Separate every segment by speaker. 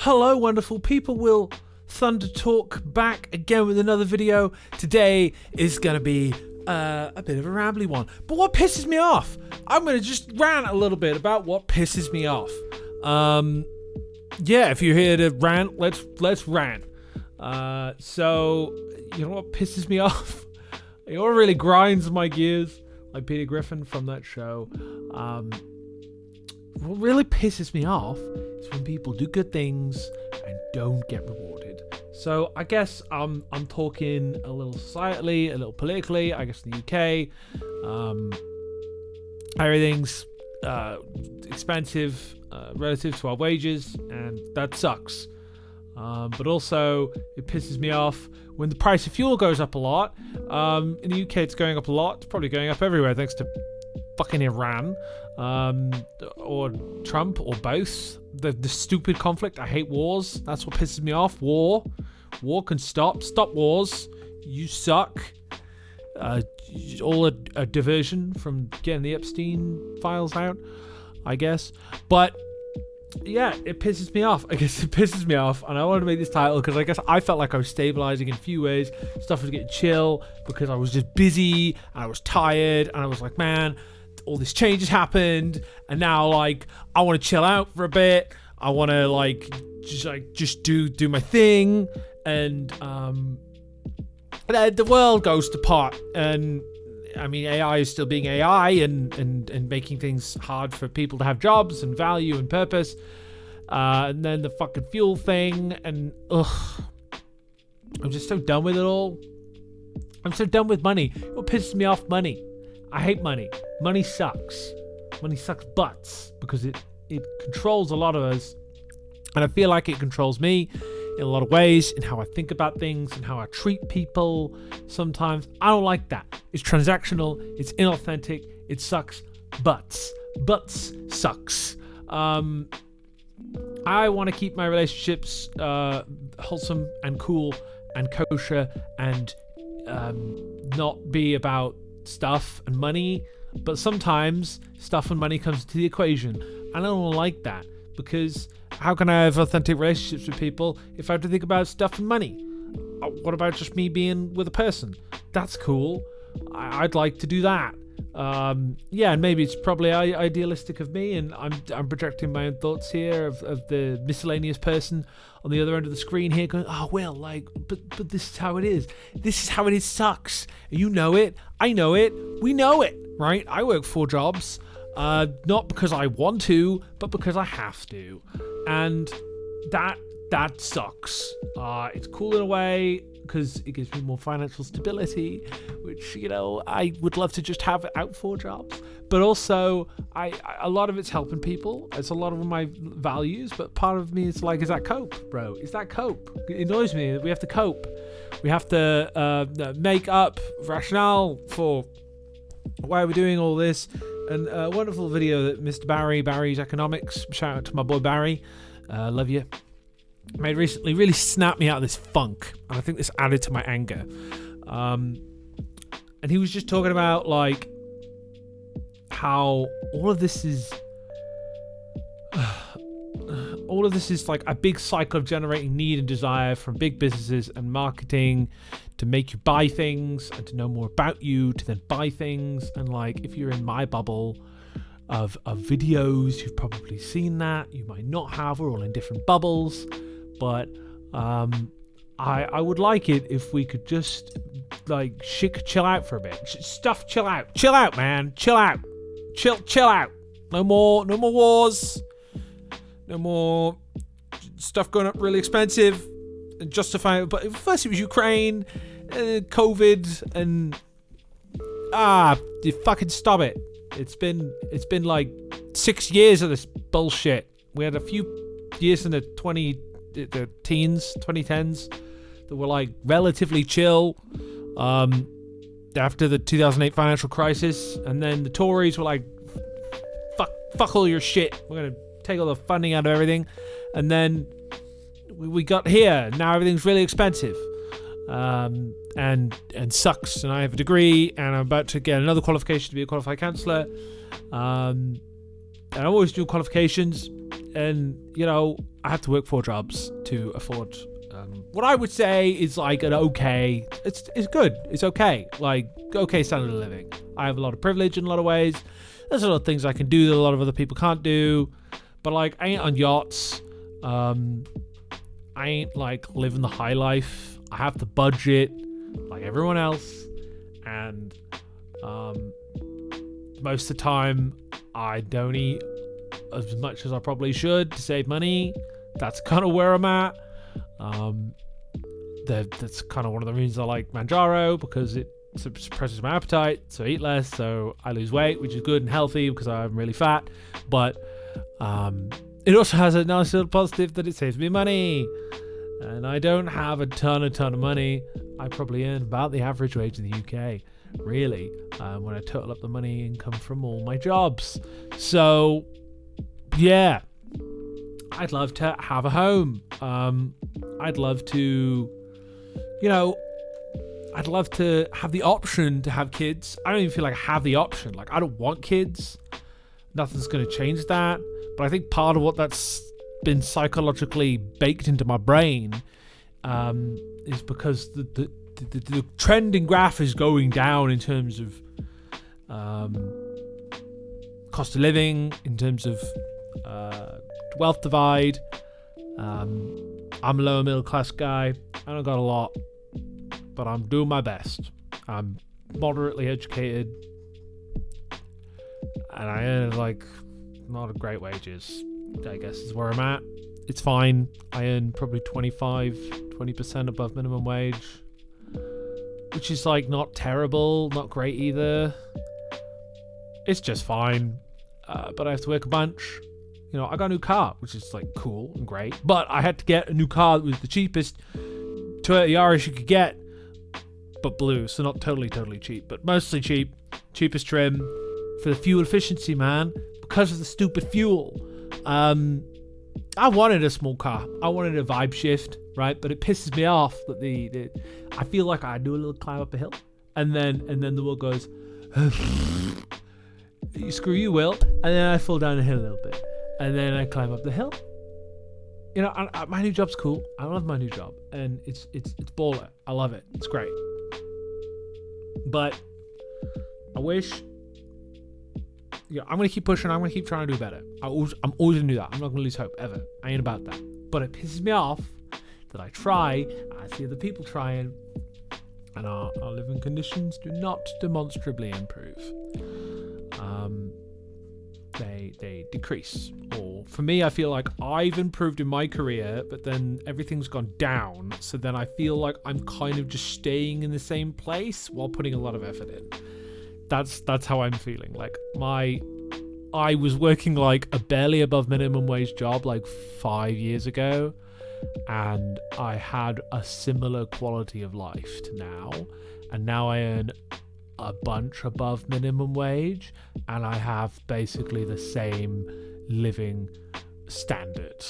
Speaker 1: Hello, wonderful people. Will Thunder Talk back again with another video. Today is going to be a bit of a rambly one. But what pisses me off? I'm going to just rant a little bit about what pisses me off. Yeah, if you're here to rant, let's rant. So, you know what pisses me off? You know what really grinds my gears? Like Peter Griffin from that show. What really pisses me off is when people do good things and don't get rewarded. So I guess I'm talking a little societally, a little politically. I guess in the UK, everything's expensive relative to our wages, and that sucks. But also, it pisses me off when the price of fuel goes up a lot. In the UK, it's going up a lot. It's probably going up everywhere thanks to fucking Iran, or Trump, or both. The stupid conflict. I hate wars. That's what pisses me off. War can stop wars. You suck. All a diversion from getting the Epstein files out, I guess. But yeah, it pisses me off. I guess it pisses me off, and I wanted to make this title because I guess I felt like I was stabilizing in a few ways. Stuff was getting chill because I was just busy and I was tired, and I was like, man, all this change has happened, and now like I want to chill out for a bit. I want to just do my thing, and the world goes to pot. And I mean, AI is still being AI and making things hard for people to have jobs and value and purpose. And then the fucking fuel thing, and I'm just so done with it all. I'm so done with money. What pisses me off? Money. I hate money. Money sucks. Money sucks butts because it controls a lot of us, and I feel like it controls me in a lot of ways, in how I think about things and how I treat people. Sometimes I don't like that. It's transactional. It's inauthentic. It sucks butts. Butts sucks. I want to keep my relationships wholesome and cool and kosher and not be about stuff and money. But sometimes stuff and money comes into the equation, and I don't like that, because how can I have authentic relationships with people if I have to think about stuff and money? What about just me being with a person? That's cool. I'd like to do that. Yeah, and maybe it's probably idealistic of me, and I'm projecting my own thoughts here of the miscellaneous person on the other end of the screen here going, oh, well, like, but this is how it is. This is how it is. Sucks. You know it. I know it. We know it, right? I work 4 jobs. Not because I want to, but because I have to. And that sucks. It's cool in a way because it gives me more financial stability, which, you know, I would love to just have out 4 jobs. But also, a lot of it's helping people. It's a lot of my values, but part of me is like, is that cope, bro? Is that cope? It annoys me that we have to cope. We have to make up rationale for why we're doing all this. And a wonderful video that Mr. Barry's Economics, shout out to my boy Barry, love you, made recently, really snapped me out of this funk, and I think this added to my anger. And he was just talking about like how all of this is like a big cycle of generating need and desire from big businesses and marketing to make you buy things and to know more about you, to then buy things. And like, if you're in my bubble of videos, you've probably seen that. You might not have. We're all in different bubbles. But I would like it if we could just like chill out for a bit. Chill out, man. Chill out. No more wars. No more stuff going up really expensive and justifying. But first it was Ukraine, COVID, and you fucking stop it. It's been like 6 years of this bullshit. We had a few years in the 2010s that were like relatively chill after the 2008 financial crisis, and then the Tories were like, fuck all your shit, we're gonna take all the funding out of everything. And then we got here. Now everything's really expensive, and sucks. And I have a degree, and I'm about to get another qualification to be a qualified counsellor. And I always do qualifications, and I have to work 4 jobs to afford what I would say is like an okay. It's good. It's okay. Like okay standard of living. I have a lot of privilege in a lot of ways. There's a lot of things I can do that a lot of other people can't do. But like I ain't on yachts. I ain't like living the high life. I have to budget like everyone else, and most of the time I don't eat as much as I probably should to save money. That's kind of where I'm at. That's kind of one of the reasons I like Manjaro, because it suppresses my appetite, so I eat less, so I lose weight, which is good and healthy because I'm really fat. But it also has a nice little positive that it saves me money, and I don't have a ton of money. I probably earn about the average wage in the UK, really, when I total up the money income from all my jobs. So yeah, I'd love to have a home. I'd love to, I'd love to have the option to have kids. I don't even feel like I have the option. Like, I don't want kids. Nothing's going to change that. But I think part of what that's been psychologically baked into my brain is because the trending graph is going down in terms of cost of living, in terms of wealth divide. I'm a lower middle class guy. I don't got a lot, but I'm doing my best. I'm moderately educated, and I earn like not great wages, I guess is where I'm at. It's fine. I earn probably 20% above minimum wage, which is like not terrible, not great either. It's just fine, but I have to work a bunch. I got a new car, which is like cool and great, but I had to get a new car that was the cheapest Toyota Yaris you could get, but blue, so not totally cheap, but mostly cheap, cheapest trim for the fuel efficiency, man, because of the stupid fuel. I wanted a small car. I wanted a vibe shift, right? But it pisses me off that I feel like I do a little climb up a hill, and then the wheel goes, screw you, Will, and then I fall down the hill a little bit. And then I climb up the hill. My new job's cool. I love my new job, and it's baller. I love it. It's great. But I wish. I'm gonna keep pushing. I'm gonna keep trying to do better. I'm always gonna do that. I'm not gonna lose hope ever. I ain't about that. But it pisses me off that I try. I see other people trying, and our living conditions do not demonstrably improve. They decrease. Or for me, I feel like I've improved in my career, but then everything's gone down. So then I feel like I'm kind of just staying in the same place while putting a lot of effort in. That's how I'm feeling. Like I was working like a barely above minimum wage job like 5 years ago, and I had a similar quality of life to now, and now I earn a bunch above minimum wage, and I have basically the same living standard.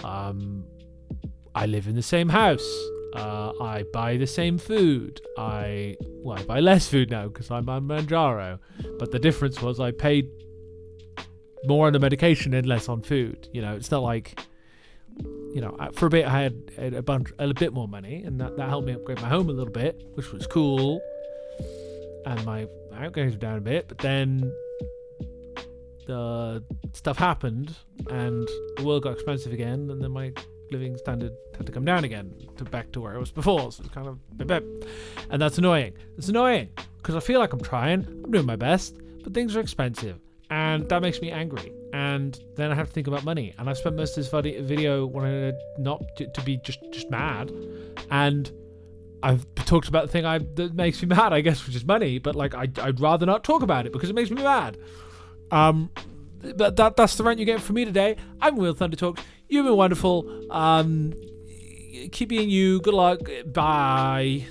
Speaker 1: I live in the same house. I buy the same food. I buy less food now because I'm on Manjaro, but the difference was I paid more on the medication and less on food. It's not like, for a bit I had a bit more money, and that helped me upgrade my home a little bit, which was cool. And my outgoings were down a bit, but then the stuff happened and the world got expensive again, and then my living standard had to come down again back to where it was before. So it's kind of and that's annoying. It's annoying because I feel like I'm trying, I'm doing my best, but things are expensive, and that makes me angry. And then I have to think about money, and I spent most of this video wanting to be just mad, and I've talked about the thing that makes me mad, I guess, which is money, but like I'd rather not talk about it because it makes me mad. But that's the rant you're getting from me today. I'm Will Thunder Talks. You've been wonderful. Keep being you. Good luck. Bye.